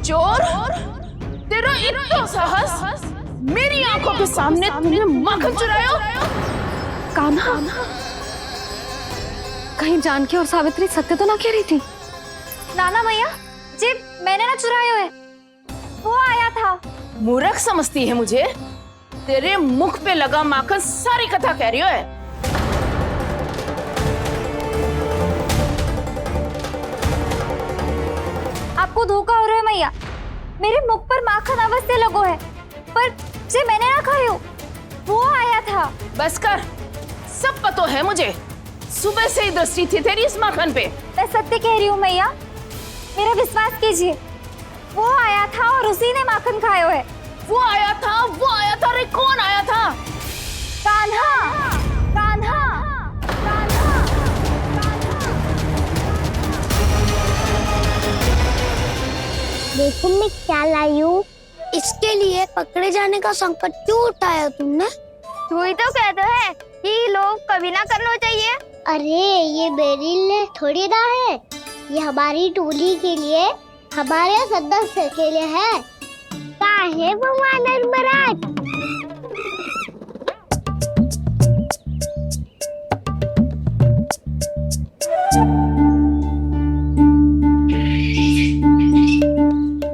चोर, तेरा इतना साहस, मेरी आंखों के सामने तुमने माखन चुराया। कान्हा, कहीं जानकी और सावित्री सत्य तो ना कह रही थी? नाना मैया जी, मैंने ना चुराया है, वो आया था। मूर्ख समझती है मुझे? तेरे मुख पे लगा माखन सारी कथा कह रही है। आपको धोखा हो रहा है मैया, मेरे मुख पर माखन अवश्य लगो है, पर जे मैंने ना खायो, वो आया था। बस कर, सब पता है मुझे। सुबह से ही दृष्टि थी तेरी इस माखन पे। मैं सत्य कह रही हूँ मैया, मेरा विश्वास कीजिए। वो आया था और उसी ने माखन खायो है। वो आया था, वो आया था। अरे कौन आया था? कान्हा, कान्हा, कान्हा। देखो मैं क्या लाई हूँ। इसके लिए पकड़े जाने का संकट क्यों उठाया तुमने? तू ही तो कहता है कि लोग कभी ना करना चाहिए। अरे ये मेरे लिए थोड़ी ना है, ये हमारी टोली के लिए, हमारे सदस्य के लिए है। काहे भगवान महाराज?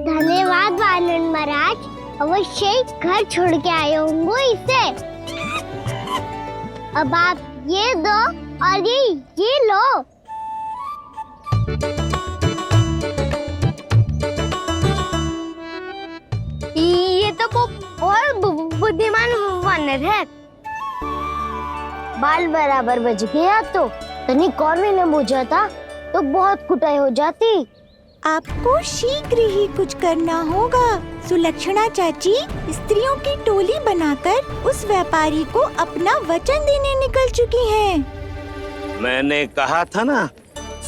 धन्यवाद वानर महाराज, अवश्य ही घर छोड़ के आए होंगे इसे। अब आप ये दो और ये लो। ये तो बहुत बुद्धिमान वानर है। बाल बराबर बज गया तो तनिक और भी न बुझा था तो बहुत कुटाई हो जाती। आपको शीघ्र ही कुछ करना होगा। सुलक्षणा चाची स्त्रियों की टोली बनाकर उस व्यापारी को अपना वचन देने निकल चुकी हैं। मैंने कहा था ना,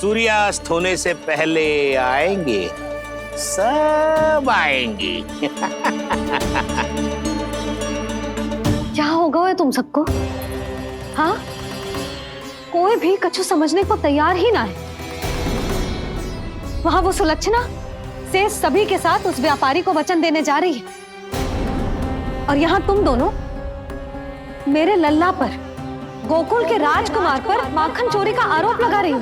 सूर्यास्त होने से पहले आएंगे, सब आएंगे। क्या होगा है तुम सबको? हाँ, कोई भी कछु समझने को तैयार ही ना है। वहां वो सुलक्षणा से सभी के साथ उस व्यापारी को वचन देने जा रही है, और यहाँ तुम दोनों मेरे लल्ला पर, गोकुल के राजकुमार पर माखन चोरी का आरोप लगा रही हो।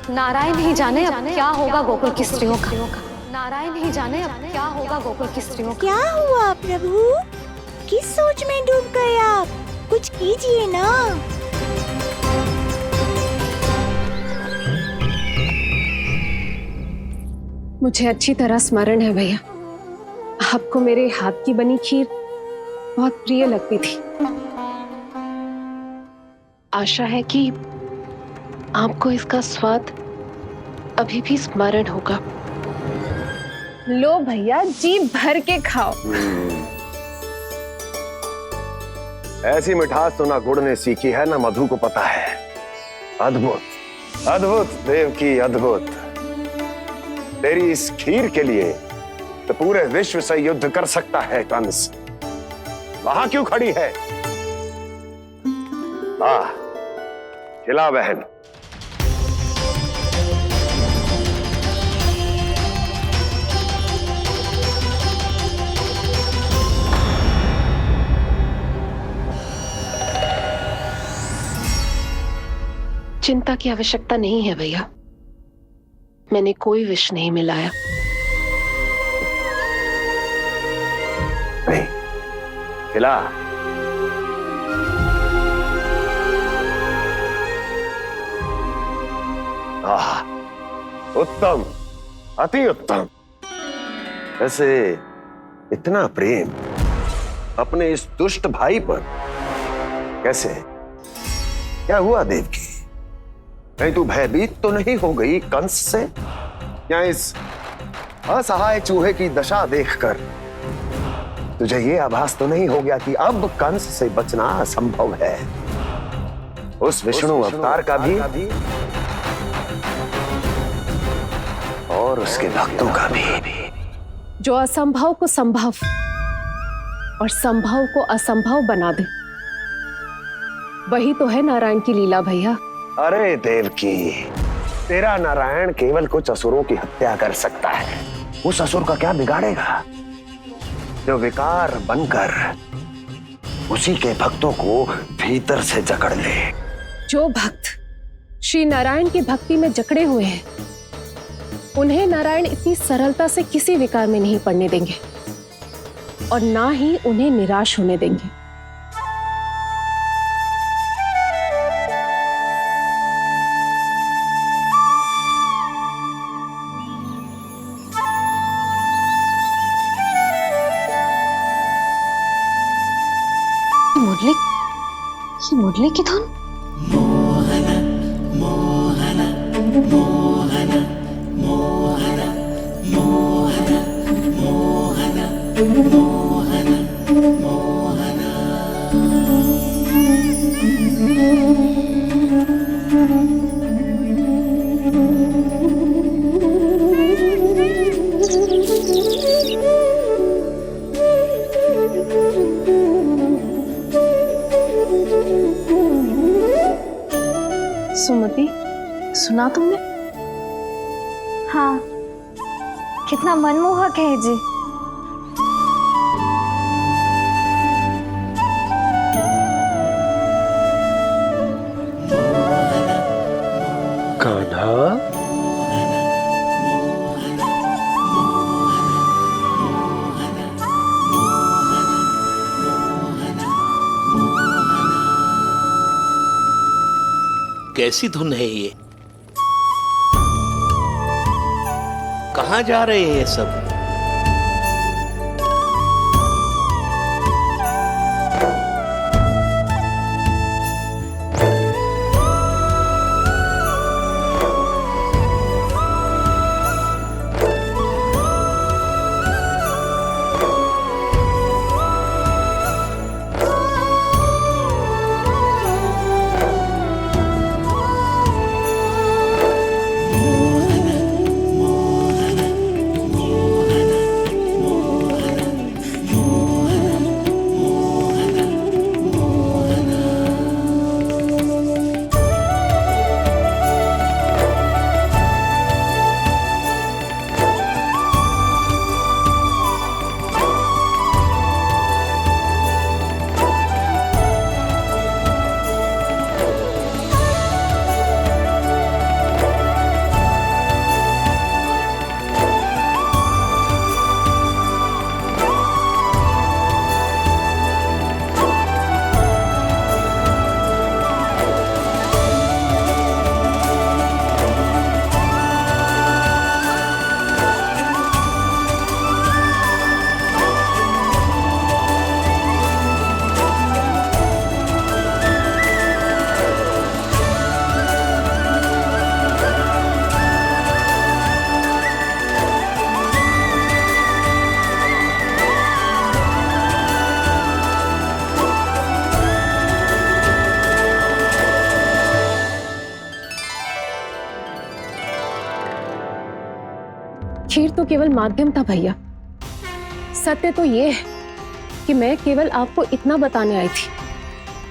नारायण ही जाने अब क्या होगा गोकुल की स्त्रियों का। नारायण ही जाने अब क्या होगा गोकुल की स्त्रियों का। क्या हुआ प्रभु? किस सोच में डूब गए आप? कुछ कीजिए ना। मुझे अच्छी तरह स्मरण है भैया, आपको मेरे हाथ की बनी खीर बहुत प्रिय लगती थी। आशा है कि आपको इसका स्वाद अभी भी स्मरण होगा। लो भैया, जी भर के खाओ। ऐसी मिठास तो ना गुड़ ने सीखी है ना मधु को पता है। अद्भुत, अद्भुत देवकी, अद्भुत। तेरी इस खीर के लिए तो पूरे विश्व से युद्ध कर सकता है कंस। वहां क्यों खड़ी है? खिला बहन। चिंता की आवश्यकता नहीं है भैया, मैंने कोई विष नहीं मिलाया। नहीं, खिला। उत्तम, अति उत्तम। वैसे इतना प्रेम अपने इस दुष्ट भाई पर कैसे? क्या हुआ देवकी? कहीं तू भयभीत तो नहीं हो गई कंस से? या इस असहाय चूहे की दशा देखकर तुझे ये आभास तो नहीं हो गया कि अब कंस से बचना असंभव है? उस विष्णु अवतार का भी और उसके भक्तों का भी। जो असंभव को संभव और संभव को असंभव बना दे, वही तो है नारायण की लीला भैया। अरे देवकी, तेरा नारायण केवल कुछ असुरों की हत्या कर सकता है। उस असुर का क्या बिगाड़ेगा जो विकार बनकर उसी के भक्तों को भीतर से जकड़ ले। जो भक्त श्री नारायण की भक्ति में जकड़े हुए हैं, उन्हें नारायण इतनी सरलता से किसी विकार में नहीं पड़ने देंगे और ना ही उन्हें निराश होने देंगे। मुरली की धुन। सुमति, सुना तुमने? हाँ, कितना मनमोहक है जी। कान्हा, कैसी धुन है ये? कहाँ जा रहे हैं ये सब? खीर तो केवल माध्यम था भैया। सत्य तो ये है कि मैं केवल आपको इतना बताने आई थी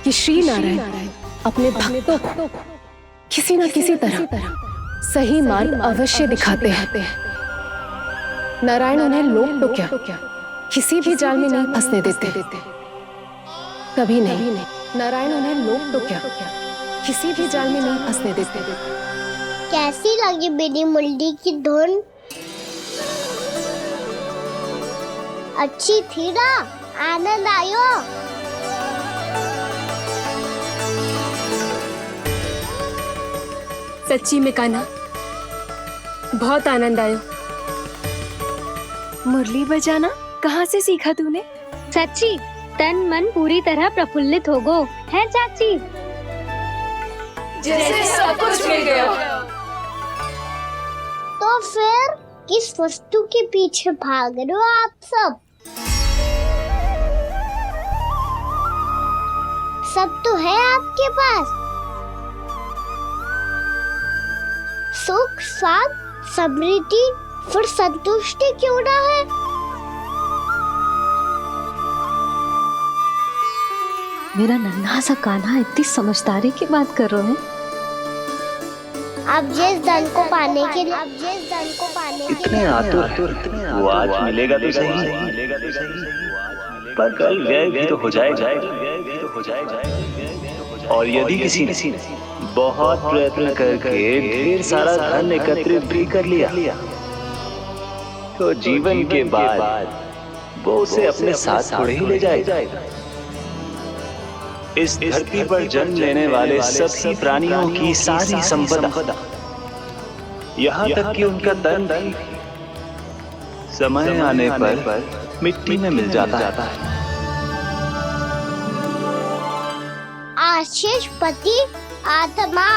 कि श्री नारायण अपने भक्तों को किसी न किसी तरह सही मार्ग अवश्य दिखाते हैं। नारायण उन्हें लोग तो क्या किसी भी जाल में नहीं फंसने देते, कभी नहीं। नारायण उन्हें लोग तो क्या किसी भी जाल में नहीं फंसने देते। कैसी लगी मेरी मुरली की धुन? अच्छी थी ना? आनंद आयो? सच्ची में कान्हा, बहुत आनंद आया। मुरली बजाना कहाँ से सीखा तूने? सच्ची तन मन पूरी तरह प्रफुल्लित हो गो है चाची। जैसे सब कुछ मिल गया। तो फिर किस वस्तु के पीछे भाग रहे हो आप सब? सब तो है आपके पास। सुख, स्वाद, समृद्धि, फिर संतुष्टि क्यों ना है? मेरा नन्हा सा कान्हा इतनी समझदारी की बात कर रहे हैं। अब जिस धन को पाने के लिए इतने आतुर वो आज मिलेगा तो सही, पर कल व्यय भी तो हो जाएगा। और यदि किसी ने बहुत प्रयत्न करके ढेर सारा धन एकत्रित भी कर लिया, तो जीवन के बाद वो उसे अपने साथ थोड़े ही ले जाएगा। इस धरती पर जन्म लेने वाले सभी प्राणियों की सारी संपदा, यहाँ तक कि उनका तन भी समय आने पर मिट्टी में मिल जाता है। आशीष पति आत्मा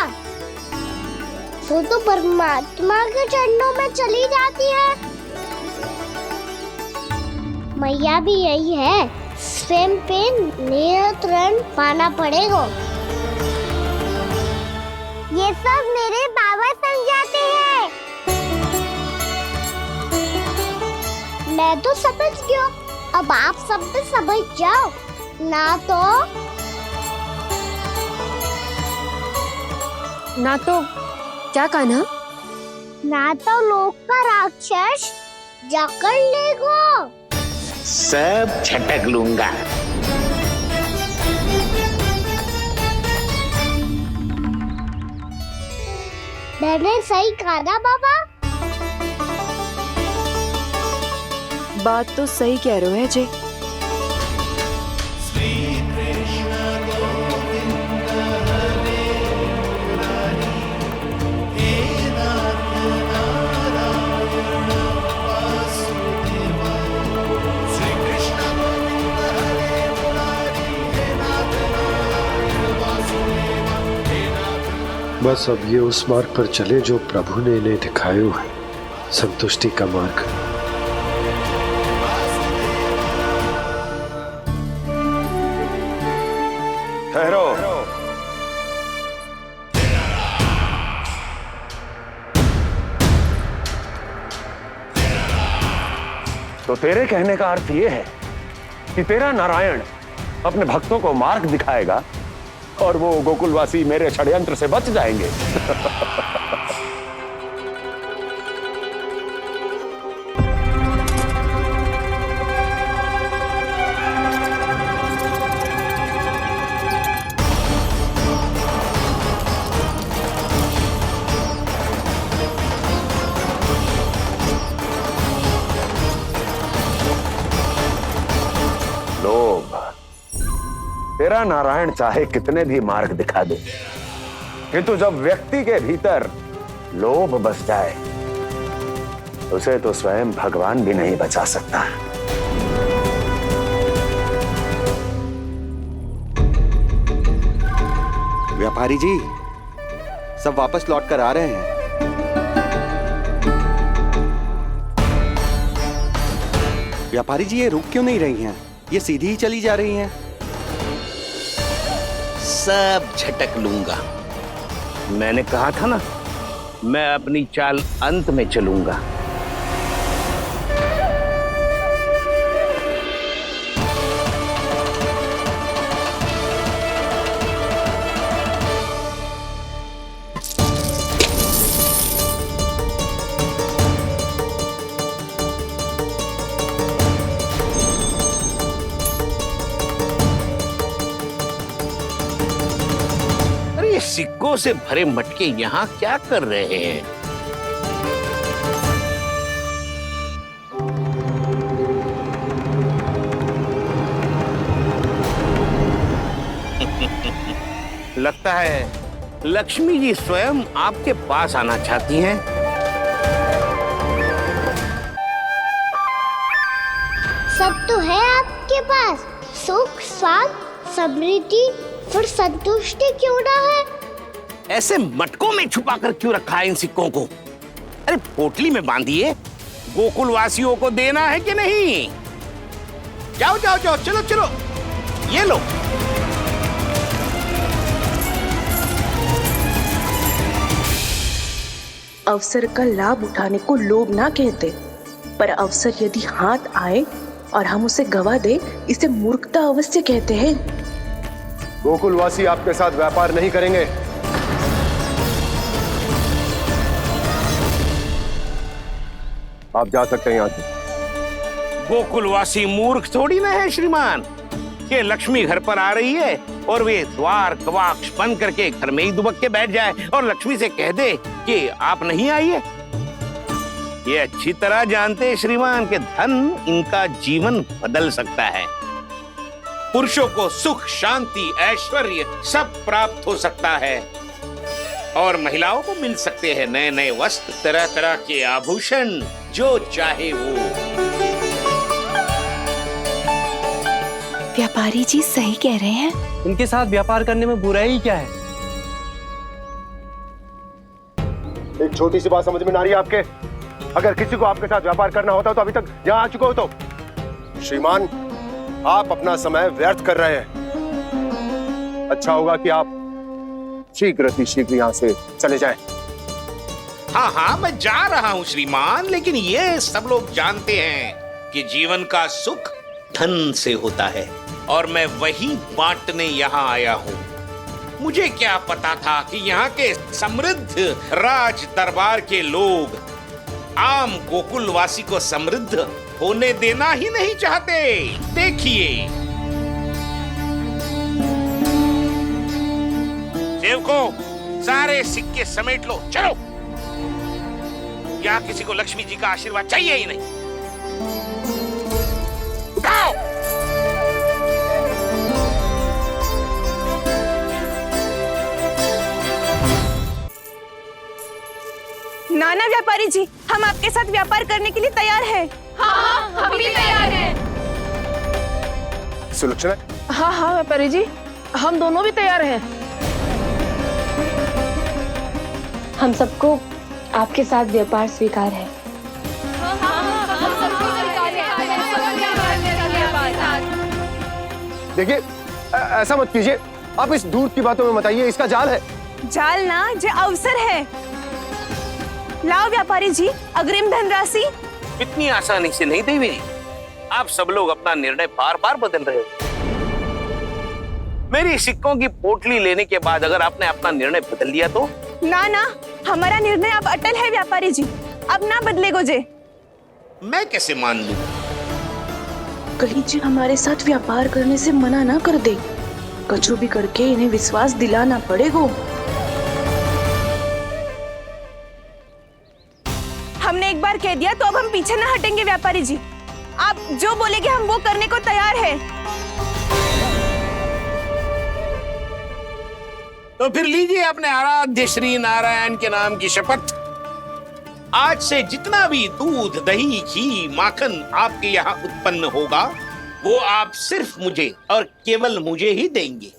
वो तो परमात्मा के चरणों में चली जाती है। मैया भी यही है, स्वयं पे नियंत्रण पाना पड़ेगा। ये सब मेरे बाबा समझाते हैं। मैं तो समझ गया, अब आप सब भी समझ जाओ ना तो क्या कान्हा? ना तो लोक का राक्षस जकड़ लेगो। सब झटक लूंगा। मैंने सही कहा ना बाबा? बात तो सही कह रहे हो है जय। बस अब ये उस मार्ग पर चले जो प्रभु ने इन्हें दिखाया है, संतुष्टि का मार्ग। ठहरो। तो तेरे कहने का अर्थ यह है कि तेरा नारायण अपने भक्तों को मार्ग दिखाएगा और वो गोकुलवासी मेरे षड्यंत्र से बच जाएंगे। लोभ। तेरा नारायण चाहे कितने भी मार्ग दिखा दे, किंतु जब व्यक्ति के भीतर लोभ बस जाए, उसे तो स्वयं भगवान भी नहीं बचा सकता। व्यापारी जी, सब वापस लौट कर आ रहे हैं। व्यापारी जी, ये रुक क्यों नहीं रही हैं? ये सीधी ही चली जा रही हैं। सब झटक लूंगा। मैंने कहा था ना, मैं अपनी चाल अंत में चलूंगा। सिक्कों से भरे मटके यहाँ क्या कर रहे हैं? लगता है लक्ष्मी जी स्वयं आपके पास आना चाहती हैं। सब तो है आपके पास, सुख, स्वाद, समृद्धि, फिर संतुष्टि क्यों ना है? ऐसे मटकों में छुपा कर क्यों रखा है इन सिक्कों को? अरे पोटली में बांधिए, गोकुल वासियों को देना है कि नहीं? जाओ जाओ जाओ, चलो चलो, ये लो। अवसर का लाभ उठाने को लोभ ना कहते, पर अवसर यदि हाथ आए और हम उसे गवा दे, इसे मूर्खता अवश्य कहते हैं। गोकुलवासी आपके साथ व्यापार नहीं करेंगे। आप जा सकते हैं यहाँ से। गोकुलवासी मूर्ख थोड़ी ना है श्रीमान कि लक्ष्मी घर पर आ रही है और वे द्वार कवाक्ष बंद करके घर में ही दुबक के बैठ जाए और लक्ष्मी से कह दे कि आप नहीं आइए। ये अच्छी तरह जानते हैं श्रीमान कि धन इनका जीवन बदल सकता है। पुरुषों को सुख, शांति, ऐश्वर्य सब प्राप्त हो सकता है और महिलाओं को मिल सकते हैं नए नए वस्त्र, तरह तरह के आभूषण, जो चाहे वो। व्यापारी जी सही कह रहे हैं। उनके साथ व्यापार करने में बुराई क्या है? एक छोटी सी बात समझ में ना आ रही है आपके? अगर किसी को आपके साथ व्यापार करना होता तो अभी तक यहाँ आ चुके हो। तो श्रीमान, आप अपना समय व्यर्थ कर रहे हैं। अच्छा होगा कि आप शीघ्र यहाँ से चले जाएं। हाँ हाँ, मैं जा रहा हूँ श्रीमान, लेकिन ये सब लोग जानते हैं कि जीवन का सुख धन से होता है और मैं वही बांटने यहाँ आया हूँ। मुझे क्या पता था कि यहाँ के समृद्ध राज दरबार के लोग आम गोकुलवासी को समृद्ध होने देना ही नहीं चाहते। देखिए सेवकों, सारे सिक्के समेट लो, चलो। यहाँ किसी को लक्ष्मी जी का आशीर्वाद चाहिए ही नहीं। उठाओ। नाना व्यापारी जी, हम आपके साथ व्यापार करने के लिए तैयार हैं। हाँ, हम भी तैयार हैं। सुलक्षणा? हाँ हाँ व्यापारी जी, हम दोनों भी तैयार हैं। हम सबको आपके साथ व्यापार स्वीकार है। देखिए, ऐसा मत कीजिए। आप इस दूर की बातों में मत आइए, इसका जाल है। जाल ना, जो अवसर है। लाओ व्यापारी जी, अग्रिम धनराशि। इतनी आसानी से नहीं देवी जी। आप सब लोग अपना निर्णय बार बार बदल रहे हो। मेरी सिक्कों की पोटली लेने के बाद अगर आपने अपना निर्णय बदल दिया तो? ना ना, हमारा निर्णय अब अटल है व्यापारी जी, अब ना बदलेगो जे। मैं कैसे मान लूं? कहीं जी हमारे साथ व्यापार करने से मना ना कर दे। कछु भी करके इन्हें विश्वास दिलाना पड़ेगा। हमने एक बार कह दिया तो अब हम पीछे ना हटेंगे व्यापारी जी। आप जो बोलेंगे हम वो करने को तैयार है। तो फिर लीजिए अपने आराध्य श्री नारायण के नाम की शपथ। आज से जितना भी दूध, दही, घी, माखन आपके यहाँ उत्पन्न होगा वो आप सिर्फ मुझे और केवल मुझे ही देंगे।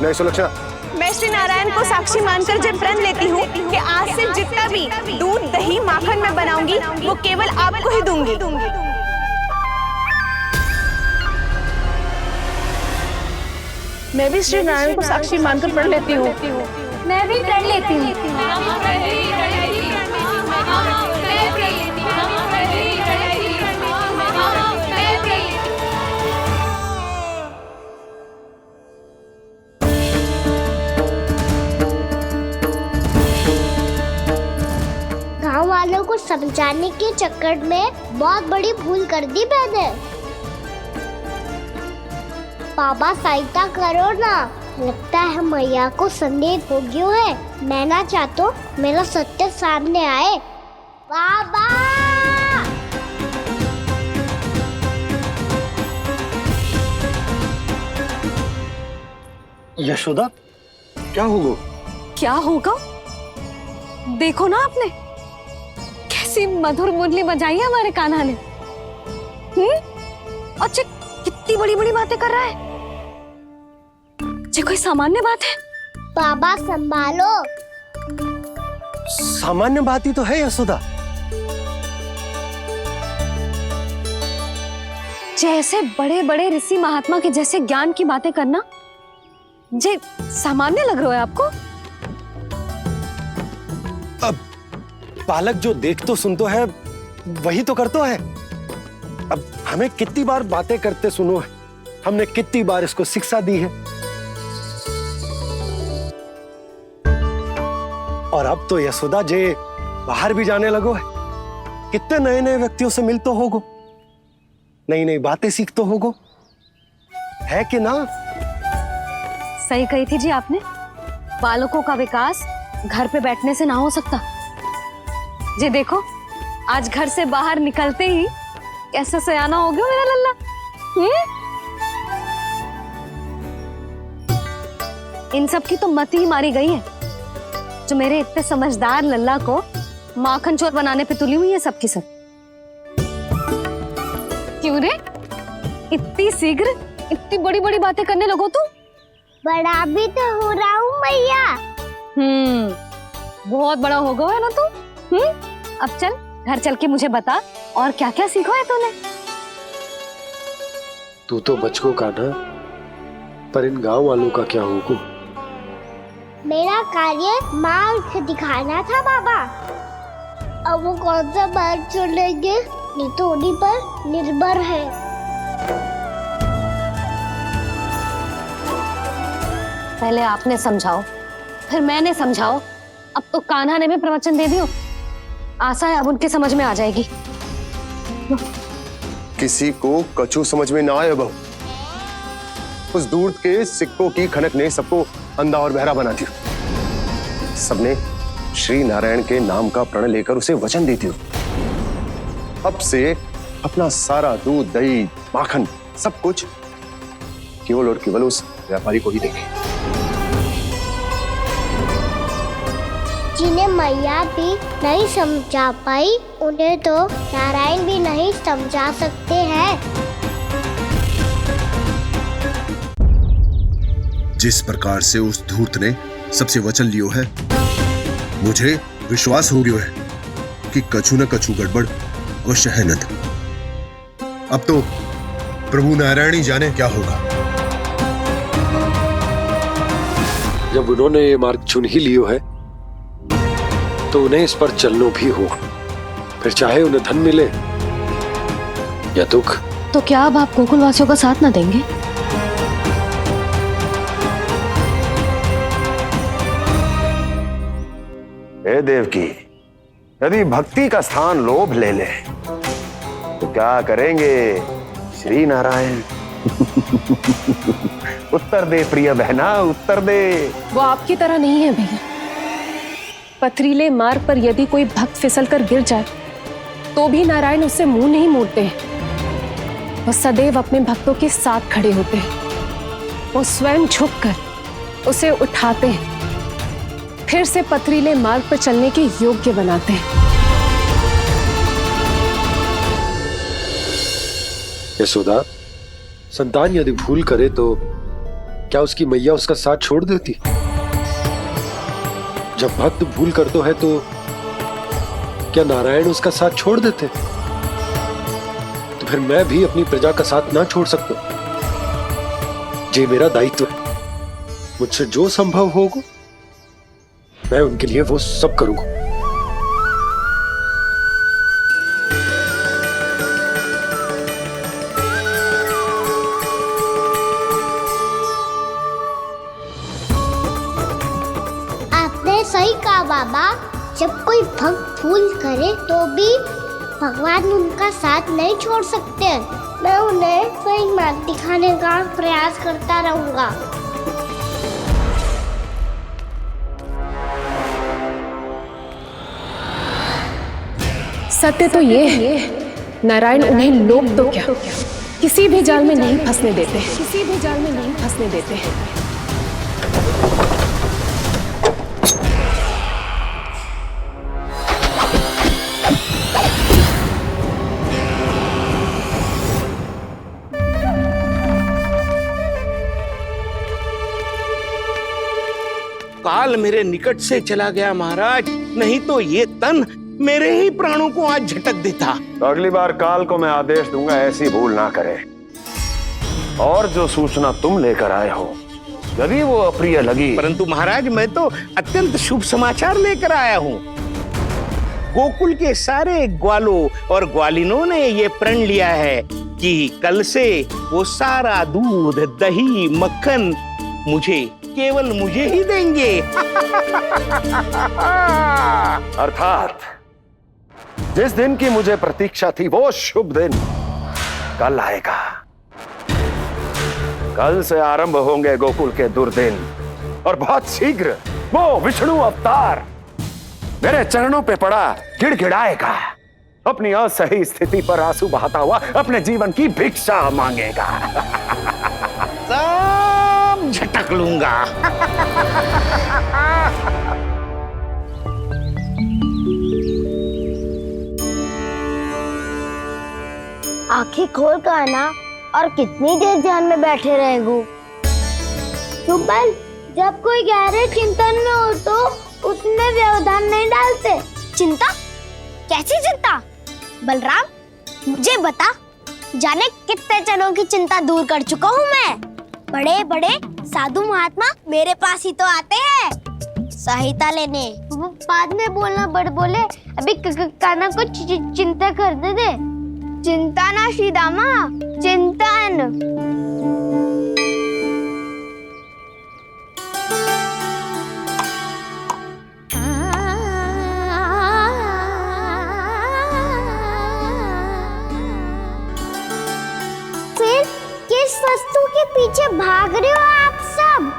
नहीं सुलक्षणा, मैं श्री नारायण को साक्षी मानकर जब प्रण लेती हूँ कि आज से जितना भी दूध, दही, माखन मैं बनाऊंगी वो केवल आपको ही दूंगी। मैं भी श्री नारायण को साक्षी मानकर प्रण लेती हूँ। मैं भी प्रण लेती हूँ। गाँव वालों को समझाने के चक्कर में बहुत बड़ी भूल कर दी मैंने। बाबा सहायता करो ना। लगता है मैया को संदेह हो गया है। मैं ना चाहता मेरा सत्य सामने आए। बाबा! यशोदा, क्या होगा? क्या होगा? देखो ना आपने कैसी मधुर मुरली बजाई है हमारे कान्हा ने। अच्छा, कितनी बड़ी बड़ी बातें कर रहा है। ये कोई सामान्य बात है? बाबा संभालो। सामान्य बात ही तो है यशोदा। जैसे बड़े बड़े ऋषि महात्मा के जैसे ज्ञान की बातें करना जे सामान्य लग रहा है आपको? अब बालक जो देख तो सुन तो है वही तो कर तो है। अब हमें कितनी बार बातें करते सुनो है, हमने कितनी बार इसको शिक्षा दी है। और अब तो यशोदा जे बाहर भी जाने लगो है। कितने नए नए व्यक्तियों से मिलते होगो, नई नई बातें सीखते होगो, है कि ना? सही कही थी जी आपने। बालकों का विकास घर पे बैठने से ना हो सकता। जी देखो, आज घर से बाहर निकलते ही कैसा सयाना हो गया मेरा लल्ला। इन सब की तो मत ही मारी गई है, जो मेरे इतने समझदार लल्ला को माखन चोर बनाने पे तुली हुई है सबकी सब। क्यों रे, इतनी शीघ्र इतनी बड़ी बड़ी बातें करने लगो तू? बड़ा भी तो हो रहा हूँ मैया। बहुत बड़ा हो गया है ना तू। अब चल घर चल के मुझे बता और क्या क्या सीखा है तूने। तू तो बचको का ना, पर इन गांव वालों का क्या होगा? मेरा कार्य मार्ग दिखाना था बाबा। अब वो कौन सा मार्ग चुनेंगे ये तो उन्हीं पर निर्भर है। पहले आपने समझाओ, फिर मैंने समझाओ। अब तो कान्हा ने भी प्रवचन दे दियो। आशा है अब उनके समझ में आ जाएगी। किसी को कछु समझ में ना आए बहू। उस दूर के सिक्कों की खनक ने सबको अंधा और बहरा बना दिया। सबने श्री नारायण के नाम का प्रण लेकर उसे वचन देती हूँ। अब से अपना सारा दूध, दही, माखन सब कुछ केवल और केवल उस व्यापारी को ही देंगे। जिन्हें मैया भी नहीं समझा पाई, उन्हें तो नारायण भी नहीं समझा सकते हैं। जिस प्रकार से उस धूर्त ने सबसे वचन लियो है, मुझे विश्वास हो गयो है कि कछु न कछु गड़बड़ अवश्य है नंद। अब तो प्रभु नारायण ही जाने क्या होगा। जब उन्होंने ये मार्ग चुन ही लियो है तो उन्हें इस पर चलना भी होगा, फिर चाहे उन्हें धन मिले या दुख। तो क्या अब आप गोकुल वासियों का साथ ना देंगे? हे देवकी, यदि भक्ति का स्थान लोभ ले ले तो क्या करेंगे श्री नारायण? उत्तर दे प्रिय बहना, उत्तर दे। वो आपकी तरह नहीं है भैया। पथरीले मार्ग पर यदि कोई भक्त फिसलकर गिर जाए तो भी नारायण उससे मुंह नहीं मोड़ते हैं। वो सदैव अपने भक्तों के साथ खड़े होते हैं। वो स्वयं झुककर उसे उठाते हैं, फिर से पथरीले मार्ग पर चलने के योग्य बनाते हैं। यशोदा, संतान यदि भूल करे तो क्या उसकी मैया उसका साथ छोड़ देती? जब भक्त भूल करते है तो क्या नारायण उसका साथ छोड़ देते? तो फिर मैं भी अपनी प्रजा का साथ ना छोड़ सकता। ये मेरा दायित्व है। मुझसे जो संभव होगा मैं उनके लिए वो सब करूंगा। आपने सही कहा बाबा। जब कोई भक्त भूल करे तो भी भगवान उनका साथ नहीं छोड़ सकते। मैं उन्हें सही मार्ग दिखाने का प्रयास करता रहूंगा। सत्य तो ये है, नारायण उन्हें लोग तो क्या किसी भी जाल में नहीं फंसने देते, किसी भी जाल में नहीं फंसने देते हैं। काल मेरे निकट से चला गया महाराज, नहीं तो ये तन मेरे ही प्राणों को आज झटक देता। तो अगली बार काल को मैं आदेश दूंगा ऐसी भूल ना करे। और जो सूचना तुम लेकर आए हो यदि वो अप्रिय लगी, परंतु महाराज मैं तो अत्यंत शुभ समाचार लेकर आया हूँ। गोकुल के सारे ग्वालों और ग्वालिनों ने ये प्रण लिया है कि कल से वो सारा दूध, दही, मक्खन मुझे, केवल मुझे ही देंगे। अर्थात जिस दिन की मुझे प्रतीक्षा थी वो शुभ दिन कल आएगा। कल से आरंभ होंगे गोकुल के दुर्दिन और बहुत शीघ्र वो विष्णु अवतार मेरे चरणों पे पड़ा गिड़गिड़ाएगा, अपनी असही स्थिति पर आंसू बहाता हुआ अपने जीवन की भिक्षा मांगेगा। सब झटक लूंगा। आंखें खोल कर आना और कितनी देर ध्यान में बैठे रहेगो? सुबह जब कोई गहरे चिंतन में हो तो उसमें व्यवधान नहीं डालते। चिंता? कैसी चिंता? बलराम मुझे बता, जाने कितने जनों की चिंता दूर कर चुका हूँ मैं। बड़े बड़े साधु महात्मा मेरे पास ही तो आते हैं सहायता लेने। बाद में बोलना बड़ बोले, अभी काना को चिंता करने दे। चिंता ना श्रीदामा, चिंतन। फिर किस वस्तु के पीछे भाग रहे हो आप सब?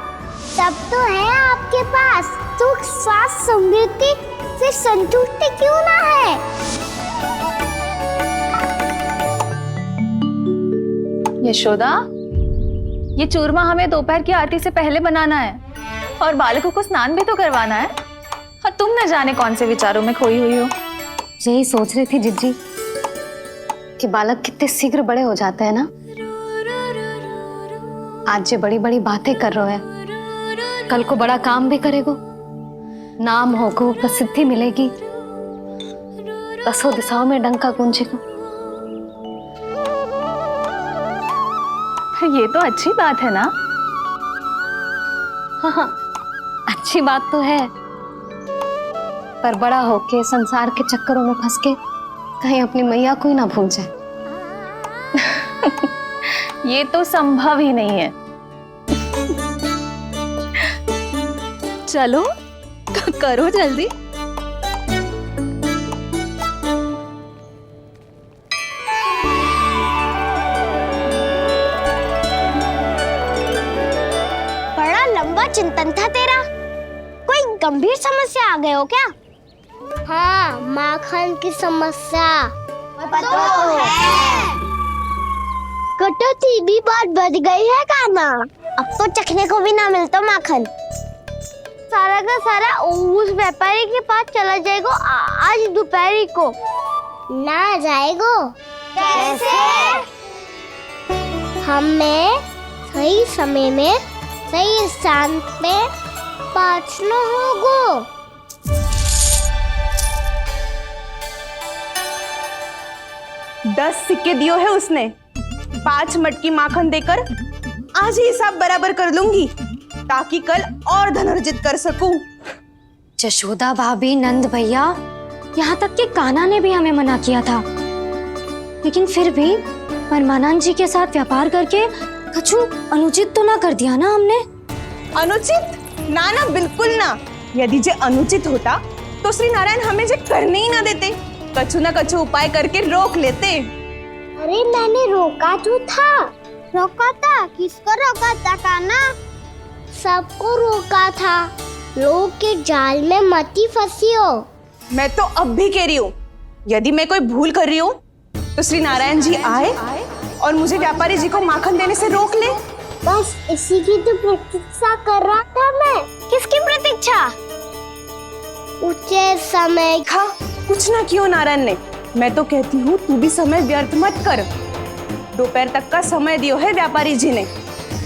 सब तो है आपके पास, सुख स्वास्थ्य समृद्धि से संतुष्टि क्यों ना है? यशोदा, ये चूरमा हमें दोपहर की आरती से पहले बनाना है और बालकों को स्नान भी तो करवाना है। और तुम न जाने कौन से विचारों में खोई हुई हो। यही सोच रही थी जिज्जी कि बालक कितने शीघ्र बड़े हो जाते हैं ना। आज ये बड़ी बड़ी बातें कर रहे हैं, कल को बड़ा काम भी करेगो, नाम होगो, प्रसिद्धि मिलेगी, दसों दिशाओं में डंका गूंजेगा। ये तो अच्छी बात है ना? हाँ, अच्छी बात तो है, पर बड़ा होके संसार के चक्करों में फंस के कहीं अपनी मैया को ही ना भूल जाए। ये तो संभव ही नहीं है। चलो करो जल्दी। बड़ा लंबा चिंतन था तेरा। कोई गंभीर समस्या आ गए हो क्या? हाँ, माखन की समस्या तो है। कटौती भी बहुत बढ़ गई है काना। अब तो चखने को भी ना मिलता माखन। सारा का सारा उस व्यापारी के पास चला जाएगा आज दोपहर को। ना जाएगो? कैसे? हमें सही समय में सही स्थान पे पहुंचना होगा। 10 सिक्के दियो है उसने, 5 मटकी माखन देकर आज ही हिसाब बराबर कर लूंगी ताकि कल और धन अर्जित कर सकूं। यशोदा भाभी, नंद भैया, यहाँ तक कि कान्हा ने भी हमें मना किया था, लेकिन फिर भी परमानंद जी के साथ व्यापार करके कुछ अनुचित तो ना कर दिया ना हमने? अनुचित? ना ना, बिल्कुल ना। यदि जे अनुचित होता तो श्री नारायण हमें जे करने ही ना देते, कछु ना कछु उपाय करके रोक लेते। अरे मैंने रोका तो था। रोका था? किसको रोका था कान्हा? सबको रोका था। लोग के जाल में मत ही फंसी हो। मैं तो अब भी कह रही हूँ, यदि मैं कोई भूल कर रही हूँ तो श्री नारायण जी आए और मुझे व्यापारी जी को माखन देने से रोक ले। बस इसी की तो प्रतीक्षा कर रहा था मैं। किसकी प्रतीक्षा? उचित समय खा कुछ ना क्यों नारायण ने। मैं तो कहती हूँ तू भी समय व्यर्थ मत कर। दोपहर तक का समय दियो है व्यापारी जी ने।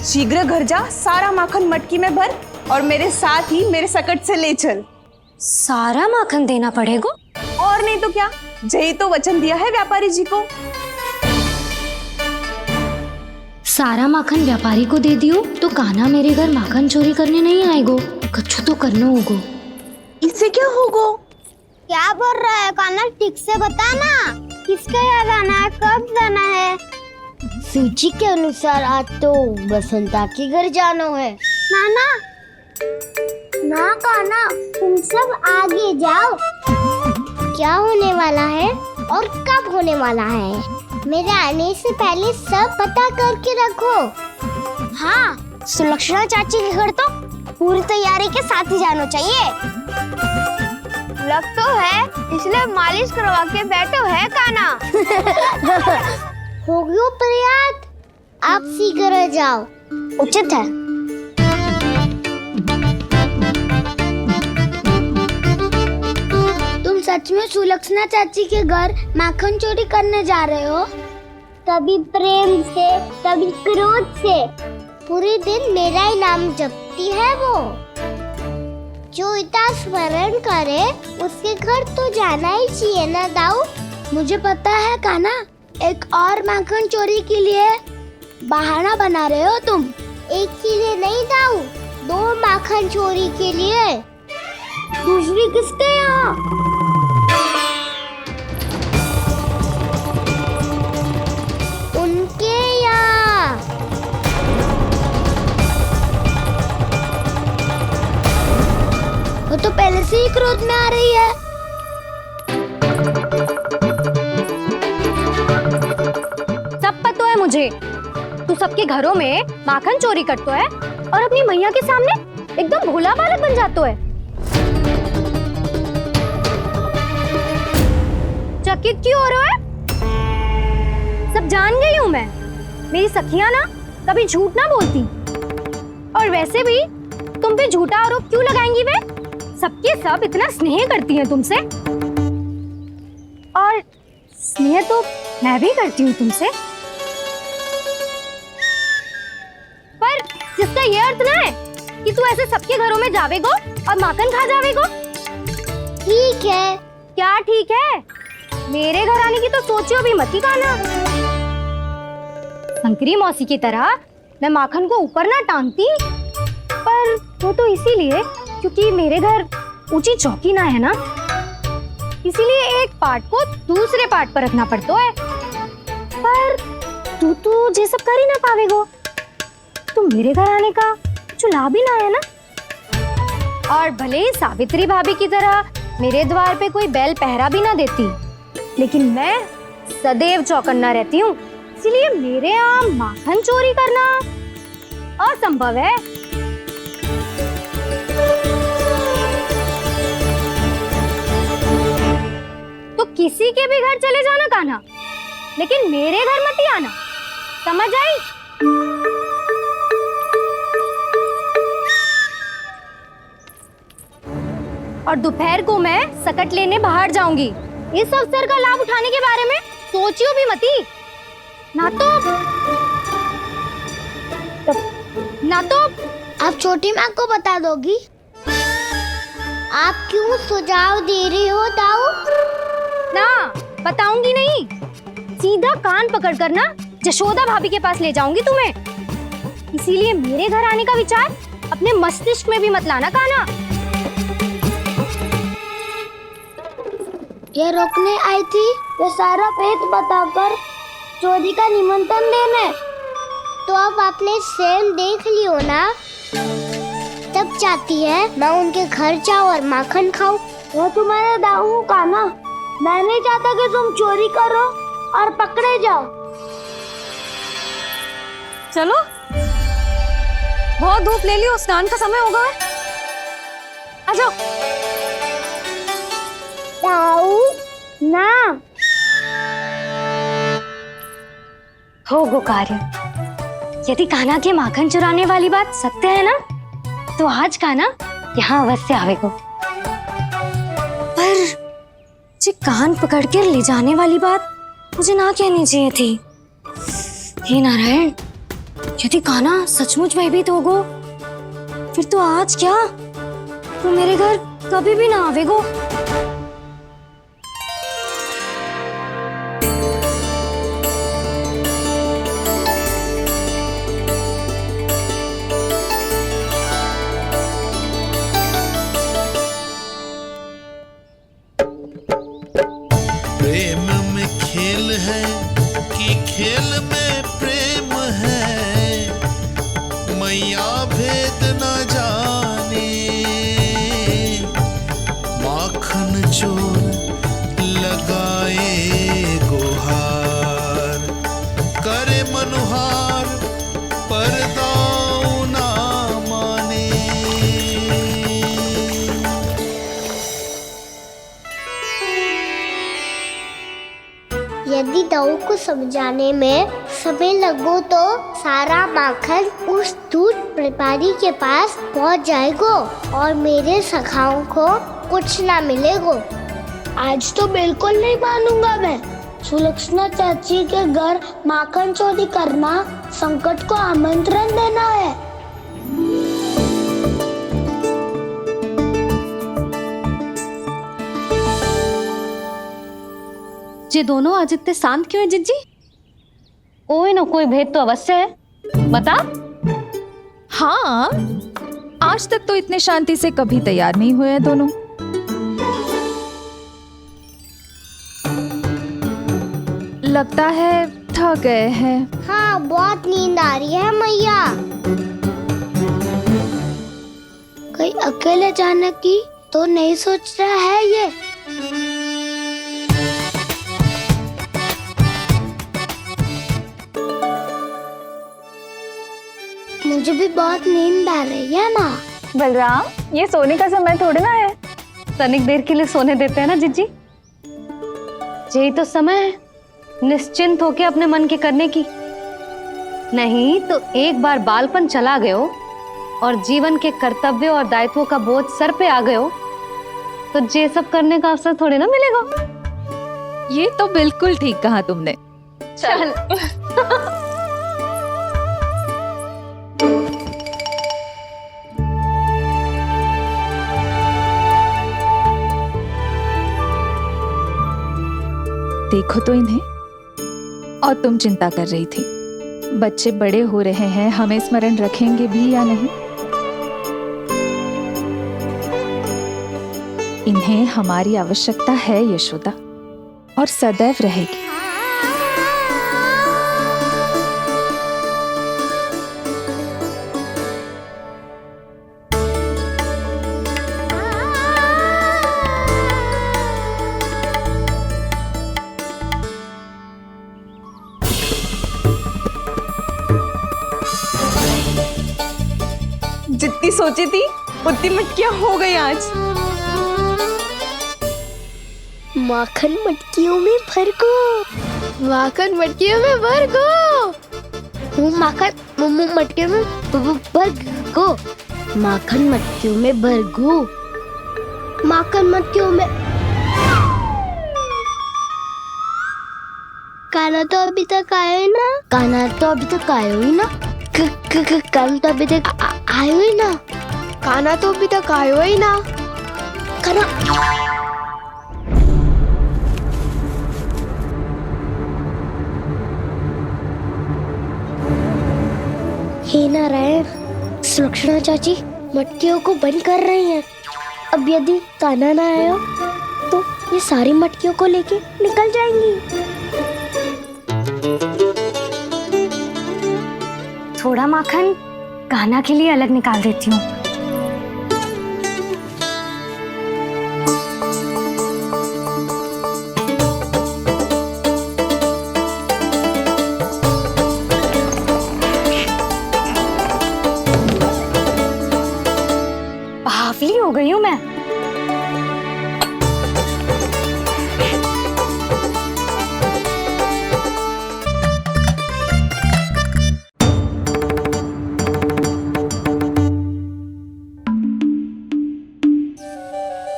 शीघ्र घर जा, सारा माखन मटकी में भर और मेरे साथ ही मेरे सकट से ले चल। सारा माखन देना पड़ेगा? और नहीं तो क्या, यही तो वचन दिया है व्यापारी जी को। सारा माखन व्यापारी को दे दियो तो कान्हा मेरे घर माखन चोरी करने नहीं आएगो। कछु तो करना होगो। इससे क्या होगो? क्या बोल रहा है कान्हा? ठीक से बता ना। किसका यहाँ जाना है, कब जाना है? सूची के अनुसार आज तो बसंता के घर जाना है। नाना ना कान्हा, तुम सब आगे जाओ। क्या होने वाला वाला है और कब होने वाला है। मेरे आने से पहले सब पता करके रखो। हाँ, सुलक्षणा चाची के घर तो पूरी तैयारी के साथ ही जाना चाहिए। लग तो है, इसलिए मालिश करवा के बैठो है काना। हो गयो प्रयास, आप शीघ्र जाओ, उचित है। तुम सच में सुलक्षणा चाची के घर माखन चोरी करने जा रहे हो? कभी प्रेम से, कभी क्रोध से, पूरे दिन मेरा ही नाम जपती है वो। जो इतना स्मरण करे उसके घर तो जाना ही चाहिए ना दाऊ। मुझे पता है काना, एक और माखन चोरी के लिए बहाना बना रहे हो तुम। एक के लिए नहीं दाऊ, 2 माखन चोरी के लिए। दूसरी किसके यहाँ? उनके यहाँ। वो तो पहले से ही क्रोध में आ रही है। सब पता है मुझे, तू सबके घरों में माखन चोरी करतो है और अपनी मैया के सामने एकदम भोला बालक बन जातो है। चकित क्यों हो रहा है? सब जान गई हूँ मैं, मेरी सखियां ना कभी झूठ ना बोलती। और वैसे भी तुम पे झूठा आरोप क्यों लगाएंगी वे? सबके सब इतना स्नेह करती हैं तुमसे, और स्नेह तो मैं भी करती हूँ तुमसे, पर जिसका ये अर्थ ना है कि तू ऐसे सबके घरों में जावेगो और माखन खा जावेगो। ठीक है। क्या ठीक है? मेरे घर आने की तो सोचियो भी मत ही काना। शंकरी मौसी की तरह मैं माखन को ऊपर ना टांगती, पर वो तो इसीलिए क्योंकि मेरे घर ऊंची चौकी ना है ना, इसीलिए एक पार्ट को दूसरे पार्ट पर रखना पड़ता है। पर तू तो ये सब कर ही ना पावेगो, तो मेरे घर आने का कुछ लाभ ही ना है ना। और भले ही सावित्री भाभी की तरह मेरे द्वार पे कोई बैल पहरा भी ना देती, लेकिन मैं सदैव चौकन्ना रहती हूँ, इसलिए मेरे यहाँ माखन चोरी करना असंभव है। तो किसी के भी घर चले जाना कान्हा, लेकिन मेरे घर मत ही आना, समझ आई? और दोपहर को मैं सकट लेने बाहर जाऊंगी। इस अवसर का लाभ उठाने के बारे में सोचियो भी मती, ना तो आप छोटी माँ को बता दोगी? आप क्यों सुझाव दे रही हो दाऊ? ना, बताऊंगी नहीं, सीधा कान पकड़ कर ना जशोदा भाभी के पास ले जाऊंगी तुम्हें। इसीलिए मेरे घर आने का विचार अपने मस्तिष्क में भी मत लाना कान्हा। ये रोकने आई थी ये सारा पेट बताकर चोरी का निमंत्रण देने, तो अब आपने स्वयं देख लियो ना। तब चाहती है मैं उनके घर जाऊँ और माखन खाऊं। वो तुम्हारा दाऊ का ना, मैं नहीं चाहता कि तुम चोरी करो और पकड़े जाओ। चलो, बहुत धूप ले लियो, स्नान का समय होगा। आ जाओ। दाऊ ना हो गो कार्य। यदि कान्हा के माखन चुराने वाली बात सत्य है ना, तो आज कान्हा यहाँ अवश्य आवेगो। पर जी कान पकड़ कर ले जाने वाली बात मुझे ना कहनी चाहिए थी। हे नारायण, यदि कान्हा सचमुच भयभीत होगो, फिर तो आज क्या, तो मेरे घर कभी भी ना आवेगो। प्रेम में खेल है कि खेल में प्रेम है, मैया भेद न जाने। माखन चोर लगा लगाए गुहार, करे मनुहार पर दाऊ ना माने। यदि दाऊ को समझाने में समय लगो तो सारा माखन उस दूध व्यापारी के पास पहुंच जाएगा और मेरे सखाओं को कुछ ना मिलेगा। आज तो बिल्कुल नहीं मानूंगा मैं। सुलक्षणा चाची के घर माखन चोरी करना संकट को आमंत्रण देना है। ये दोनों आज इतने शांत क्यों है जिज्जी? कोई ना कोई भेद तो अवश्य है, बता। हाँ, आज तक तो इतने शांति से कभी तैयार नहीं हुए हैं दोनों। लगता है थक गए हैं। हाँ, बहुत नींद आ रही है मैया। कहीं अकेले जाने की तो नहीं सोच रहा है ये? मुझे भी बहुत नींद आ रही है माँ। बलराम, ये सोने का समय थोड़ी ना है। तनिक देर के लिए सोने देते हैं ना जिज्जी। यही तो समय है निश्चिंत होके अपने मन के करने की। नहीं तो एक बार बालपन चला गयो और जीवन के कर्तव्यों और दायित्वों का बोझ सर पे आ गयो तो ये सब करने का अवसर थोड़ी ना मिलेगा। ये तो बिल्कुल ठीक कहा तुमने। चल। देखो तो इन्हें। और तुम चिंता कर रही थी बच्चे बड़े हो रहे हैं, हमें स्मरण रखेंगे भी या नहीं। इन्हें हमारी आवश्यकता है यशोदा, और सदैव रहेगी। जितनी सोची थी उतनी मटकियां हो गई आज। माखन मटकियों में भर को। माखन मटकियों में भर को। माखन मटकियों में भर को। माखन मटकियों में भर को। माखन मटकियों में। काना तो अभी तक आया ही ना। काना तो अभी तक आया ही ना। काना तो अभी तक आयो ही ना। काना तो अभी तक आयो ही ना। काना हे नारायण, सुलक्षणा चाची मटकियों को बंद कर रही हैं। अब यदि काना ना आया तो ये सारी मटकियों को लेके निकल जाएंगी। थोड़ा माखन कान्हा के लिए अलग निकाल देती हूँ। बावली हो गई हूँ मैं।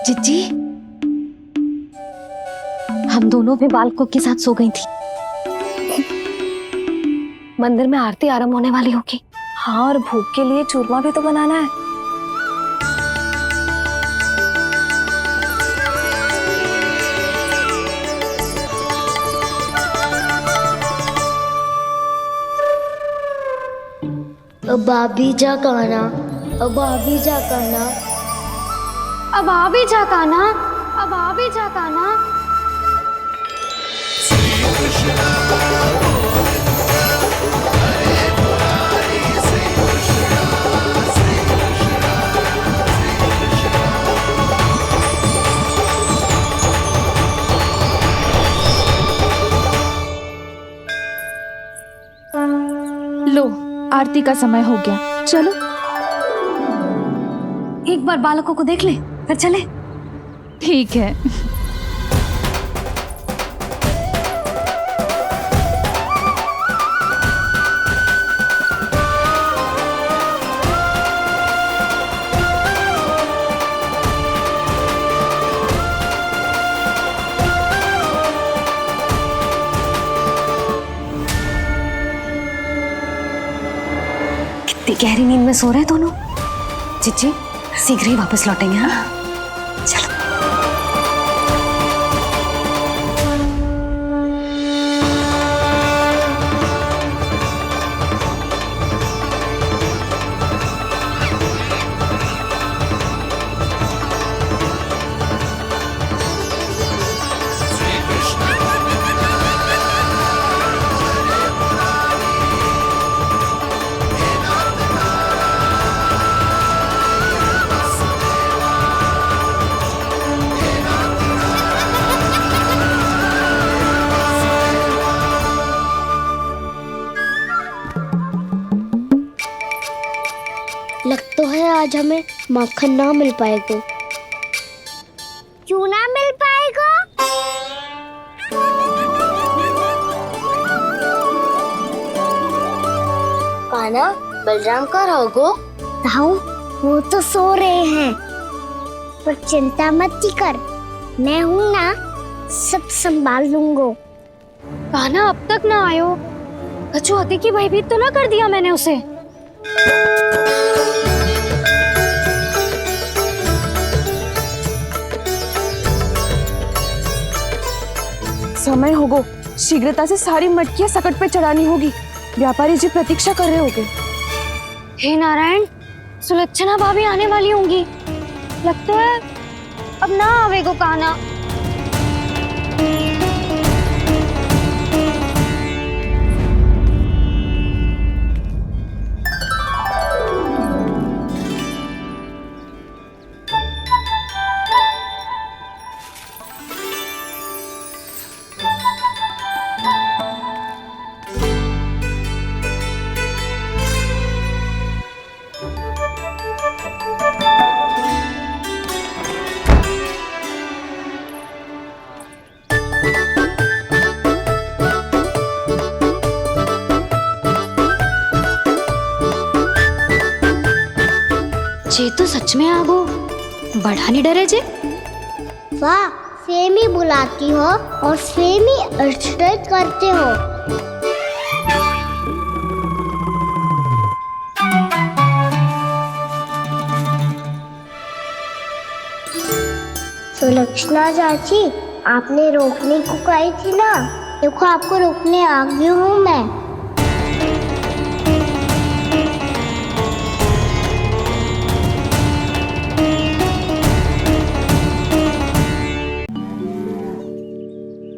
जिज्जी, हम दोनों भी बालकों के साथ सो गई थी। मंदिर में आरती आरंभ होने वाली होगी। हाँ, और भूख के लिए चूरमा भी तो बनाना है। अब भाभी जा काना। अब भाभी जा काना। अब आ भी जा कान्हा। अब आ भी जा कान्हा। आरती का समय हो गया, चलो। एक बार बालकों को देख ले, फिर चले। ठीक है। कितनी गहरी नींद में सो रहे हैं दोनों। जीजी शीघ्र ही वापस लौटेंगे। हाँ चलो। लग तो है आज हमें माखन ना मिल पाएगा। क्यों ना मिल पाएगा? कान्हा, बलराम का रहोगो? ताऊ, वो तो सो रहे हैं, पर चिंता मत कर, मैं हूँ ना, सब संभाल लूंगो। कान्हा अब तक ना आयो, कछु हाथी की भयभीत तो ना कर दिया मैंने उसे? समय होगो, शीघ्रता से सारी मटकियां सकट पे चढ़ानी होगी। व्यापारी जी प्रतीक्षा कर रहे होंगे। हे नारायण, सुलक्षणा भाभी आने वाली होंगी। लगता है अब ना आवेगो कान्हा। जे तो सच में आगो, बड़ा नहीं डरे जे। वाह, सेम ही बुलाती हो और सेम ही अर्चना करते हो। सुलक्षणा चाची, आपने रोकने को कही थी ना, देखो आपको रोकने आ गई हूँ मैं।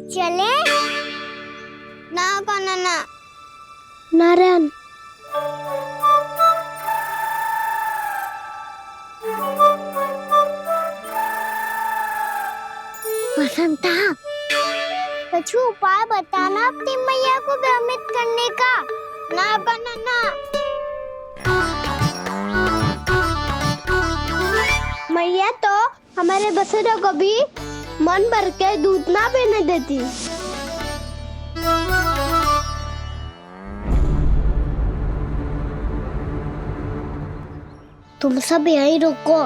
चले ना कान्हा ना। नारायण, बसंता, कछु उपाय बताना अपनी मैया को भ्रमित करने का। ना कान्हा ना। मैया तो हमारे बसेरा को भी मन भर के दूध ना पीने देती। तुम सब यहीं रुको।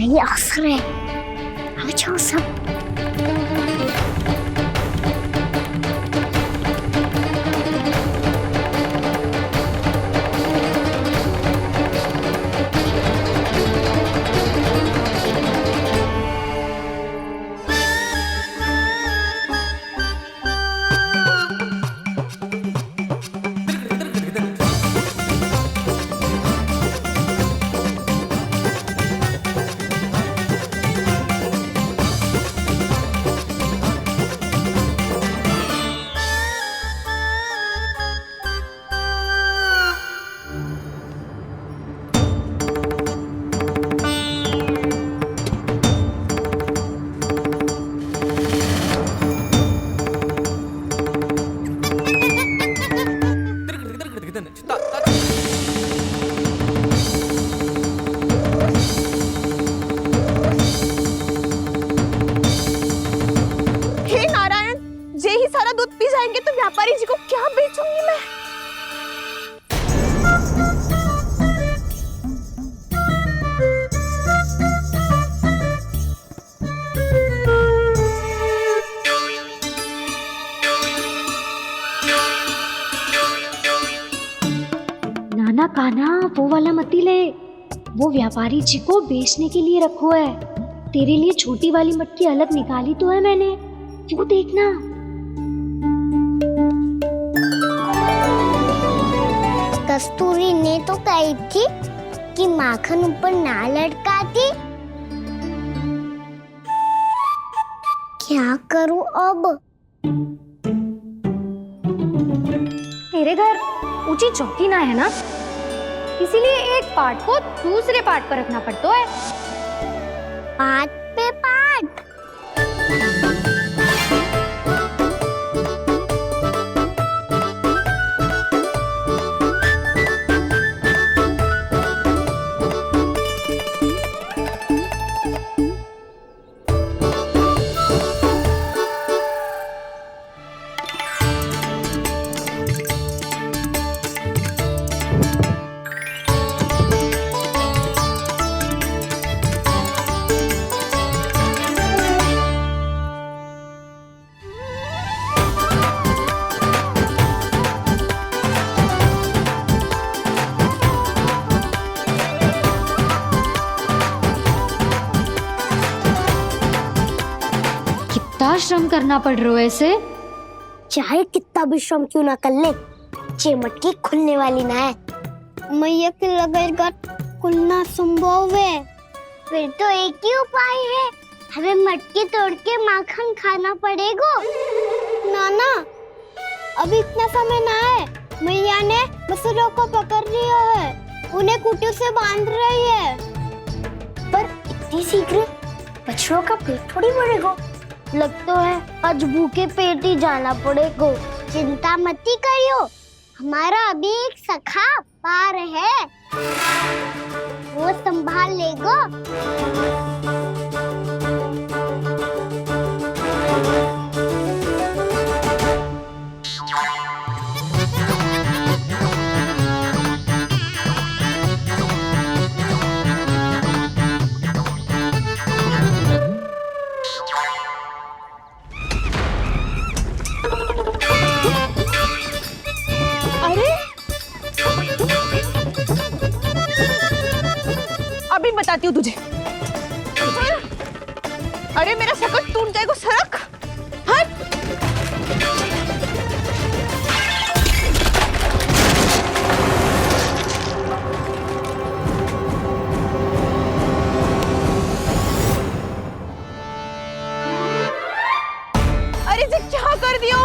यही अवसर है। आ जाओ सब। व्यापारी जी को क्या बेचूंगी मैं? नाना कान्हा वो वाला मती ले, वो व्यापारी जी को बेचने के लिए रखो है। तेरे लिए छोटी वाली मटकी अलग निकाली तो है मैंने, वो देखना। कस्तूरी ने तो कही थी कि माखन ऊपर ना लटकाती। क्या करूं अब? तेरे घर ऊंची चौकी ना है ना, इसीलिए एक पार्ट को दूसरे पार्ट पर रखना पड़ता है। पार्ट पे पार्ट। श्रम करना पड़ रहा है ऐसे। चाहे कितना भी श्रम क्यों ना कर ले, ये मटकी खुलने वाली ना है। मैया के लगेगा खुलना संभव है। फिर तो एक ही उपाय है, हमें मटकी तोड़ के माखन खाना पड़ेगा। नाना, अभी इतना समय ना है। मैया ने बछड़ों को पकड़ लिया है, उन्हें कुटियों से बांध रही है। पर इतनी शीघ्र बछड़ों का पेट थोड़ी भरेगा। लगता है आज भूखे पेट ही जाना पड़ेगा। चिंता मत करियो, हमारा अभी एक सखा पार है, वो संभाल लेगा। अभी बताती हूँ तुझे। अरे मेरा सकट टूट जाएगा, सरक हट। अरे जी क्या कर दियो?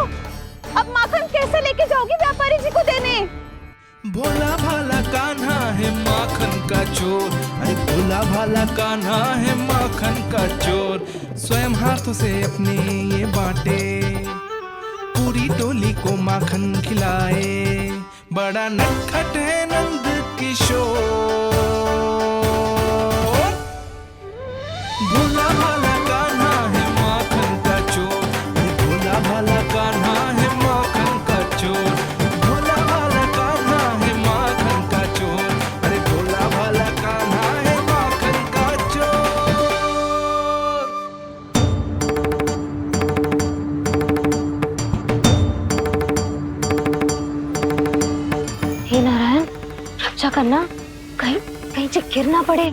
अब माखन कैसे लेके जाओगी व्यापारी जी को देने? भोला भाला कान्हा है माखन का चोर, अरे भोला भाला कान्हा है माखन का चोर। स्वयं हाथों से अपने ये बांटे, पूरी टोली को माखन खिलाए। बड़ा नटखट है नंद किशोर। भोला भाला कान्हा है माखन का चोर, अरे भोला भाला कान्हा है माखन का चोर। करना, कहीं कहीं से गिर ना पड़े।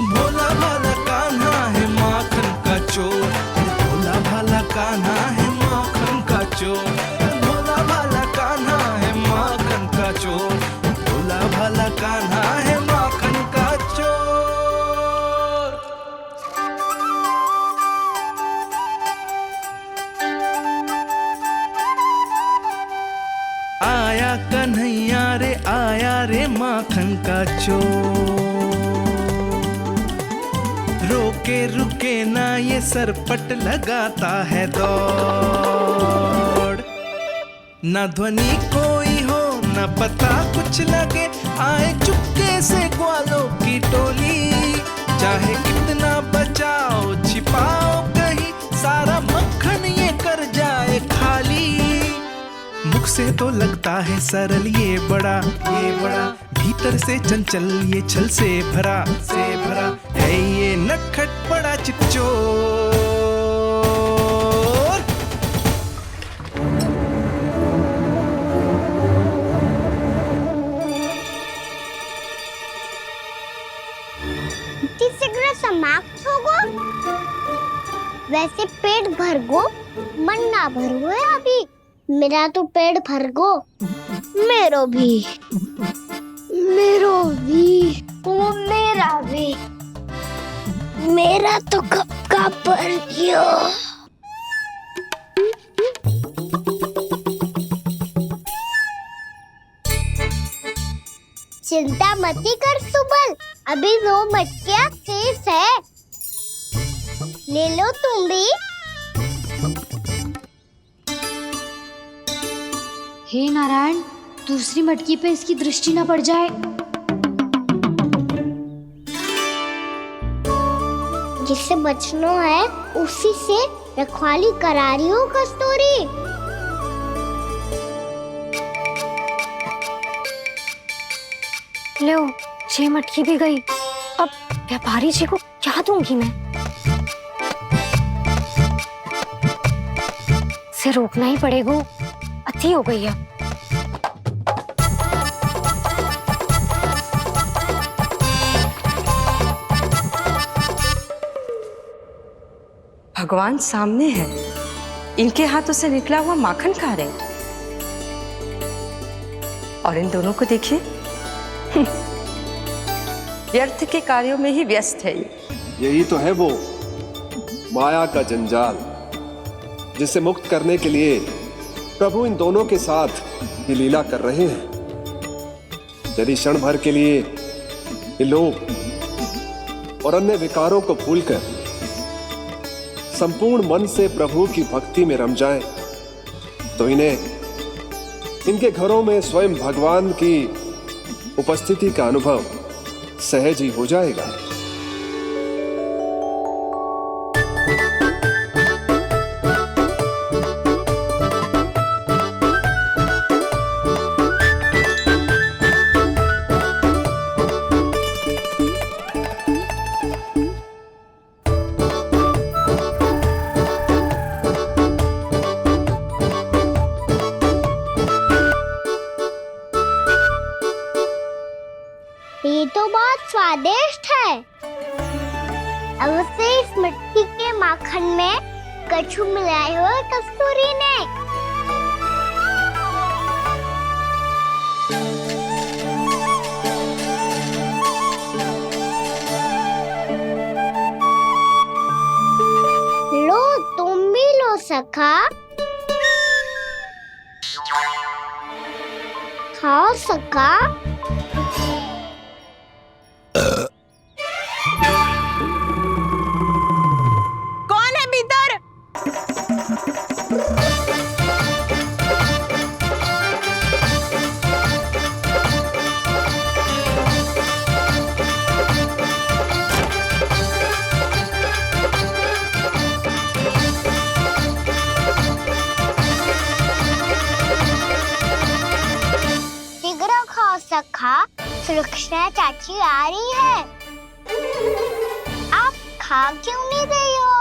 भोला भाला कान्हा है माखन का चोर, भोला भाला कान्हा है माखन का चोर, भोला भाला कान्हा है माखन का चोर, भोला भाला कान्हा है माखन का चोर। आया कन्हैया रे आया रे माखन का चोर, रोके रुके ना ये सरपट लगाता है दौड़, ना ध्वनि कोई हो ना पता कुछ लगे, आए चुपके से ग्वालों की टोली, चाहे कितना बचाओ छिपाओ कहीं, सारा मक्खन ये कर जाए खाली। मुख से तो लगता है सरल ये बड़ा भीतर से चंचल ये छल से भरा है ये नटखट बड़ा चिच्चोर। शीघ्र समाप्त होगो, वैसे पेट भर गो मन ना भरो है अभी, मेरा तो पेट भर गो, मेरो भी वो मेरा भी, मेरा तो कब का भर गयो। चिंता मती कर सुबल, अभी 2 मटकियाँ शेष है, ले लो तुम भी। हे नारायण, दूसरी मटकी पे इसकी दृष्टि न पड़ जाए। जिससे बचना है उसी से रखवाली करा रही हो कस्तूरी। लो, 6 मटकी भी गई, अब व्यापारी जी को क्या दूंगी मैं? इसे रोकना ही पड़ेगा, अति हो गई है। भगवान सामने है, इनके हाथों से निकला हुआ माखन खा रहे हैं, और इन दोनों को देखिए व्यर्थ के कार्यों में ही व्यस्त है। यही तो है वो माया का जंजाल, जिसे मुक्त करने के लिए प्रभु इन दोनों के साथ ये लीला कर रहे हैं। यदि क्षण भर के लिए ये लोग और अन्य विकारों को भूलकर संपूर्ण मन से प्रभु की भक्ति में रम जाएं, तो इन्हें इनके घरों में स्वयं भगवान की उपस्थिति का अनुभव सहज ही हो जाएगा। ये तो बहुत स्वादिष्ट है। अवश्य इस मिट्टी के माखन में कछु मिलाए हो कस्तूरी ने। लो, तुम भी लो सखा, खाओ सखा। कौन है भीतर? और सखा सुलक्षणा चाची आ रही है। आप खा क्यों नहीं रही हो?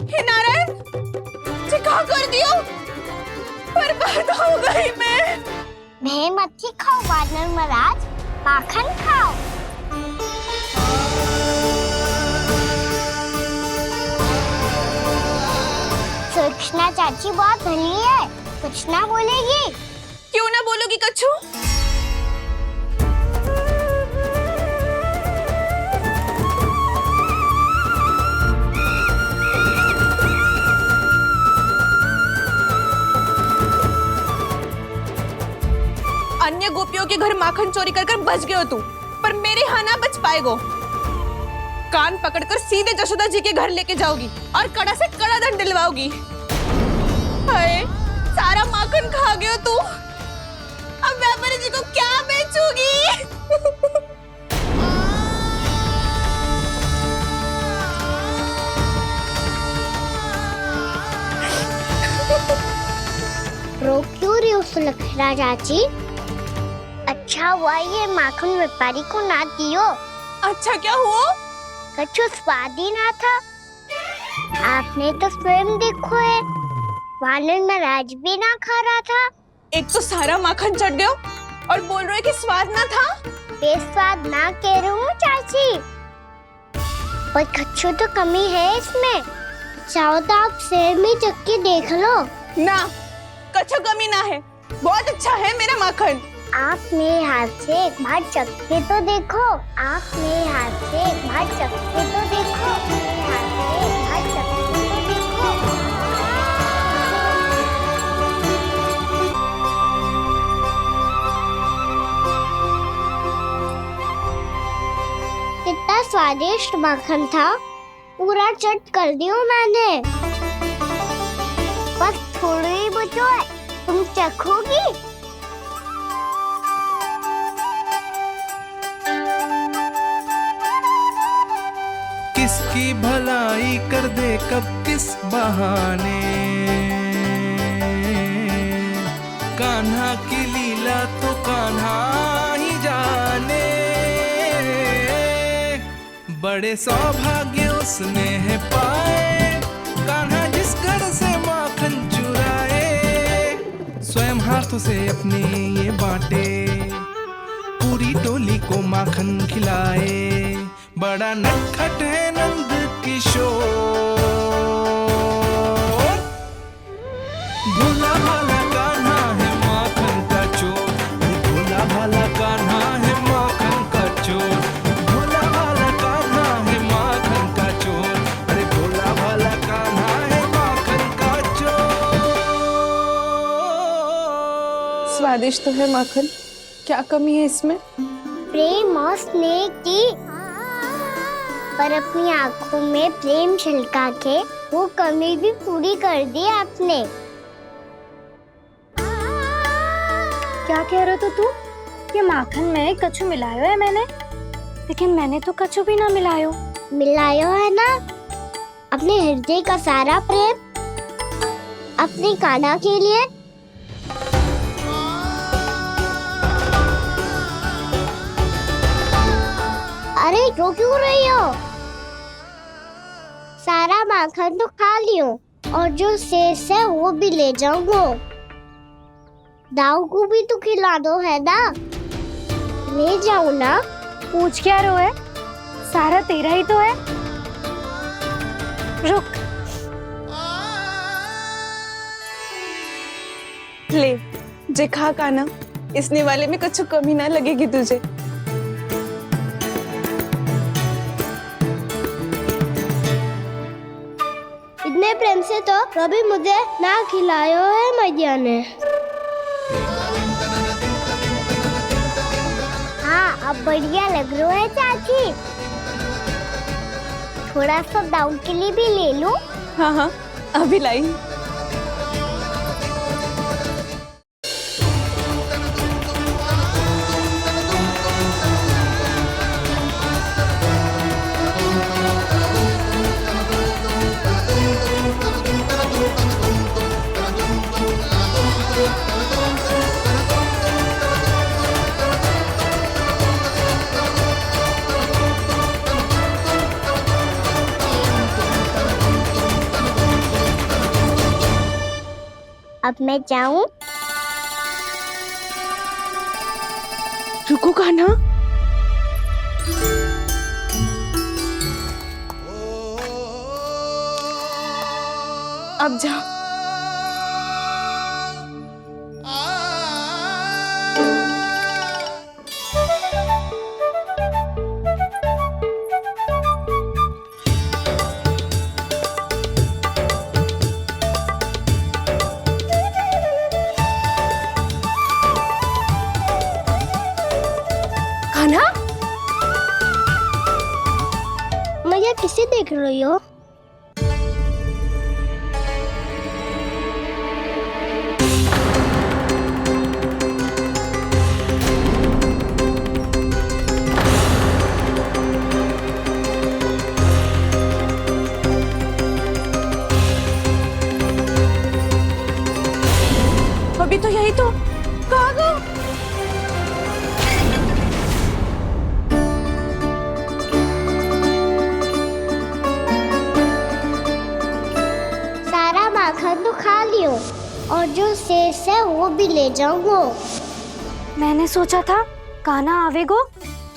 हे नारायण, जी क्या कर दियो? बर्बाद हो गई मैं मच्छी खाओ वानर महाराज, माखन खाओ। सुलक्षणा चाची बहुत भली है, कुछ ना बोलेगी। क्यों ना बोलोगी कच्छू? अन्य गोपियों के घर माखन चोरी कर बच गए हो तू, पर मेरे यहाँ ना बच पाएगो। कान पकड़कर सीधे जशोदा जी के घर लेके जाओगी और कड़ा से कड़ा दंड दिलवाओगी। हाय, सारा माखन खा गए हो तू। अब व्यापारी जी को क्या बेचोगी? रो क्यों रही हो सुलक्षणा चाची? अच्छा हुआ ये माखन व्यापारी को ना दियो। अच्छा क्या हुआ? कछु स्वाद ही ना था। आपने तो स्वयं देखो है, वानर महाराज भी ना खा रहा था। एक तो सारा माखन चढ़ गया और बोल रहे कि स्वाद ना था। बेस्वाद ना कह रही हूँ चाची, पर कछु तो कमी है इसमें। चाहो तो आप शहर में चख के देख लो। ना, कछु कमी ना है, बहुत अच्छा है मेरा माखन। आप मेरे हाथ से एक बार चख के तो देखो। आप मेरे हाथ से एक बार चख के तो देखो। मेरे हाथ से एक बार चख के तो देखो। कितना स्वादिष्ट माखन था, पूरा चट कर दियो मैंने। बस थोड़ी ही बचो है, तुम चखोगी? किसकी भलाई कर दे कब किस बहाने, कान्हा की लीला तो कान्हा ही जाने। बड़े सौभाग्य उसने है पाए, कान्हा जिस घर से माखन चुराए। स्वयं हाथों से अपने ये बांटे, पूरी टोली को माखन खिलाए। बड़ा नटखट है नंद किशोर, भोला भाला कान्हा है माखन का चोर। भोला भाला कान्हा है माखन का चोर। भोला भाला कान्हा है माखन का चोर। अरे भोला भाला कान्हा है माखन का चोर। स्वादिष्ट तो है माखन, क्या कमी है इसमें? प्रेम और स्नेह की, पर अपनी आंखों में प्रेम छिलका के वो कमी भी पूरी कर दी आपने। क्या कह रहे हो तू? ये माखन में कछु मिलायो है मैंने, लेकिन मैंने तो कछु भी ना मिलायो। मिलायो है ना अपने हृदय का सारा प्रेम अपनी कान्हा के लिए। अरे रो क्यों रही हो? सारा माखन तो खा लियो और जो शेष है वो भी ले जाऊंगा। दाऊ को भी तो खिला दो है ना, ले जाओ ना। पूछ क्या रो है, सारा तेरा ही तो है। रुक, ले जे खा कान्हा, इसने वाले में कुछ कमी ना लगेगी तुझे। इतने प्रेम से तो कभी मुझे ना खिलायो है मैया ने। हाँ, अब बढ़िया लग रहा है चाची। थोड़ा सा दाऊ के लिए भी ले लूं? हाँ हाँ, अभी लाई। अब मैं जाऊं? रुको कान्हा, अब जा। कान्हा, मैया किसे देख रही हो? अभी तो यही तो। कहाँ गो? सारा माखन तो खा लियो और जो शेष है वो भी ले जाऊंगो। मैंने सोचा था कान्हा आवेगो,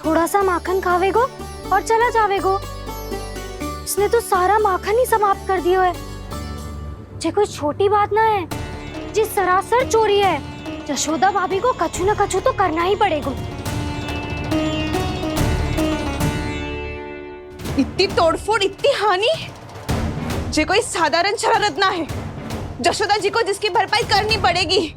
थोड़ा सा माखन खावेगो और चला जावेगो। इसने तो सारा माखन ही समाप्त कर दियो है। ये कोई छोटी बात ना है, जिस सरासर चोरी है। यशोदा भाभी को कछु न कछु तो करना ही पड़ेगा। इतनी तोड़फोड़, इतनी हानि, ये कोई साधारण शरारत ना है। यशोदा जी को जिसकी भरपाई करनी पड़ेगी।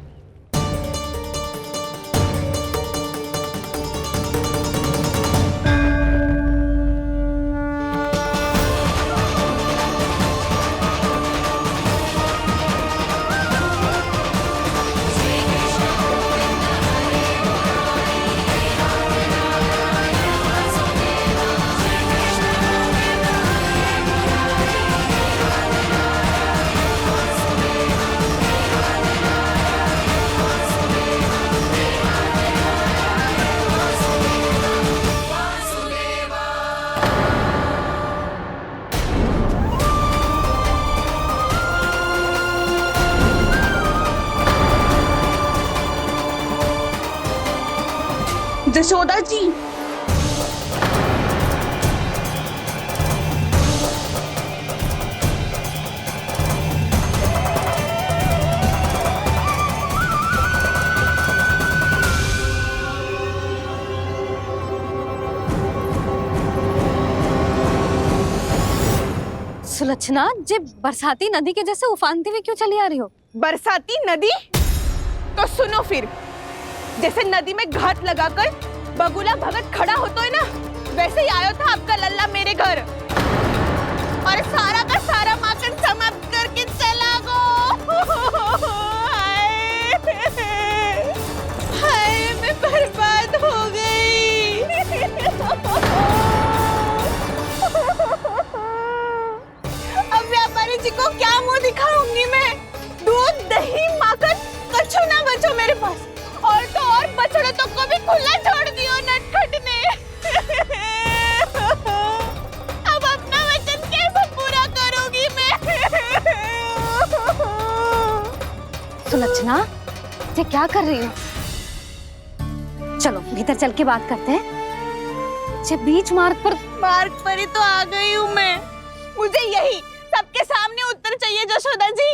यशोदा जी, सुलक्षणा, जे बरसाती नदी के जैसे उफानते हुए क्यों चली आ रही हो? बरसाती नदी? तो सुनो फिर, जैसे नदी में घाट लगाकर बगुला भगत खड़ा होता है ना, वैसे ही आया था आपका लल्ला मेरे घर और सारा का सारा माखन समाप्त करके चला गो। हाय, मैं बर्बाद हो गई। अब व्यापारी जी को क्या मुंह दिखाऊंगी मैं? दूध, दही, माखन कछु ना बचो मेरे पास। और तो और बछड़े तो को भी खुला छोड़ दियो नटखट ने। अब अपना वचन कैसे पूरा करूंगी मैं? सुलक्षणा, ये क्या कर रही हो? चलो भीतर चल के बात करते हैं। ये बीच मार्ग पर ही तो आ गई हूँ मैं। मुझे यही सबके सामने उत्तर चाहिए यशोदा जी।